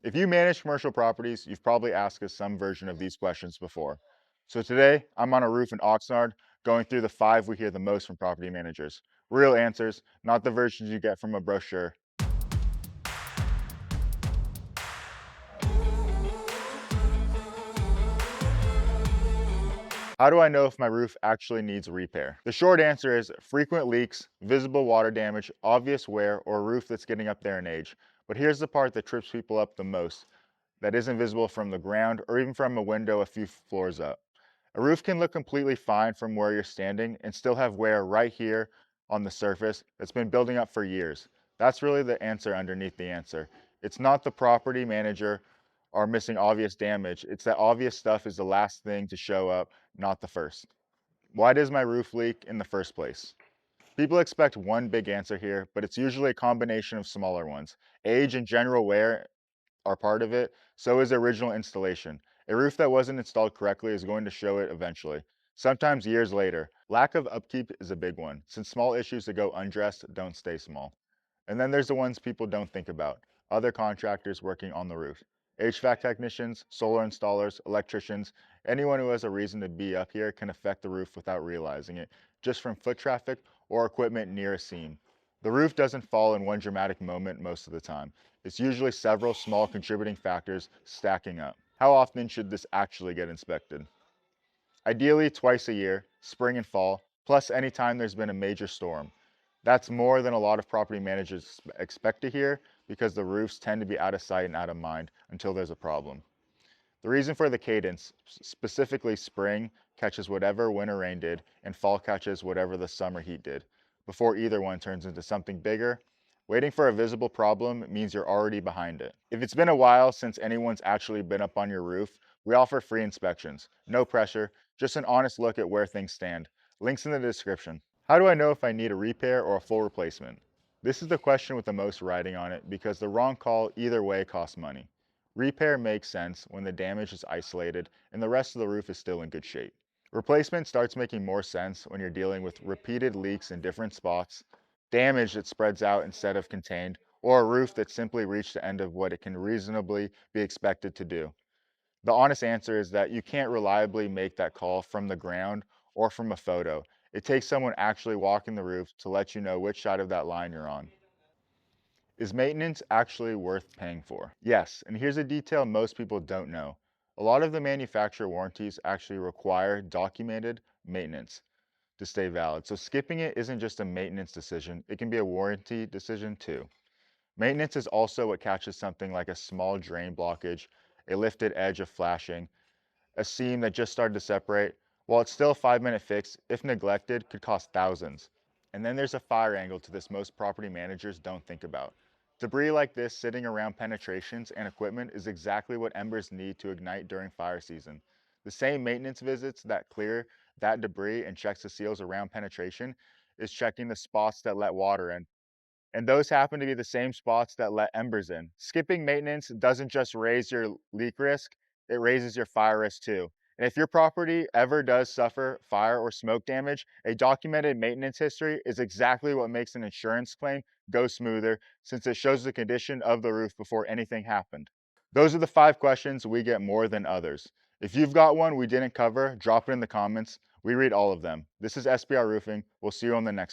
If you manage commercial properties, you've probably asked us some version of these questions before. So today, I'm on a roof in Oxnard going through the 5 we hear the most from property managers. Real answers, not the versions you get from a brochure. How do I know if my roof actually needs repair? The short answer is frequent leaks, visible water damage, obvious wear, or a roof that's getting up there in age. But here's the part that trips people up the most that isn't visible from the ground or even from a window a few floors up. A roof can look completely fine from where you're standing and still have wear right here on the surface that's been building up for years. That's really the answer underneath the answer. It's not the property manager or missing obvious damage. It's that obvious stuff is the last thing to show up, not the first. Why does my roof leak in the first place? People expect one big answer here, but it's usually a combination of smaller ones. Age and general wear are part of it, so is the original installation. A roof that wasn't installed correctly is going to show it eventually, sometimes years later. Lack of upkeep is a big one, since small issues that go undressed don't stay small. And then there's the ones people don't think about, other contractors working on the roof. HVAC technicians, solar installers, electricians, anyone who has a reason to be up here can affect the roof without realizing it, just from foot traffic or equipment near a seam. The roof doesn't fall in one dramatic moment most of the time. It's usually several small contributing factors stacking up. How often should this actually get inspected? Ideally twice a year, spring and fall, plus any time there's been a major storm. That's more than a lot of property managers expect to hear because the roofs tend to be out of sight and out of mind until there's a problem. The reason for the cadence, specifically spring catches whatever winter rain did and fall catches whatever the summer heat did, before either one turns into something bigger. Waiting for a visible problem means you're already behind it. If it's been a while since anyone's actually been up on your roof, we offer free inspections. No pressure, just an honest look at where things stand. Links in the description. How do I know if I need a repair or a full replacement? This is the question with the most writing on it because the wrong call either way costs money. Repair makes sense when the damage is isolated and the rest of the roof is still in good shape. Replacement starts making more sense when you're dealing with repeated leaks in different spots, damage that spreads out instead of contained, or a roof that simply reached the end of what it can reasonably be expected to do. The honest answer is that you can't reliably make that call from the ground or from a photo. It takes someone actually walking the roof to let you know which side of that line you're on. Is maintenance actually worth paying for? Yes, and here's a detail most people don't know. A lot of the manufacturer warranties actually require documented maintenance to stay valid. So skipping it isn't just a maintenance decision, it can be a warranty decision too. Maintenance is also what catches something like a small drain blockage, a lifted edge of flashing, a seam that just started to separate. While it's still a 5-minute fix, if neglected, could cost thousands. And then there's a fire angle to this most property managers don't think about. Debris like this sitting around penetrations and equipment is exactly what embers need to ignite during fire season. The same maintenance visits that clear that debris and checks the seals around penetration is checking the spots that let water in, and those happen to be the same spots that let embers in. Skipping maintenance doesn't just raise your leak risk, it raises your fire risk too. And if your property ever does suffer fire or smoke damage, a documented maintenance history is exactly what makes an insurance claim go smoother since it shows the condition of the roof before anything happened. Those are the 5 questions we get more than others. If you've got one we didn't cover, drop it in the comments. We read all of them. This is SBR Roofing. We'll see you on the next one.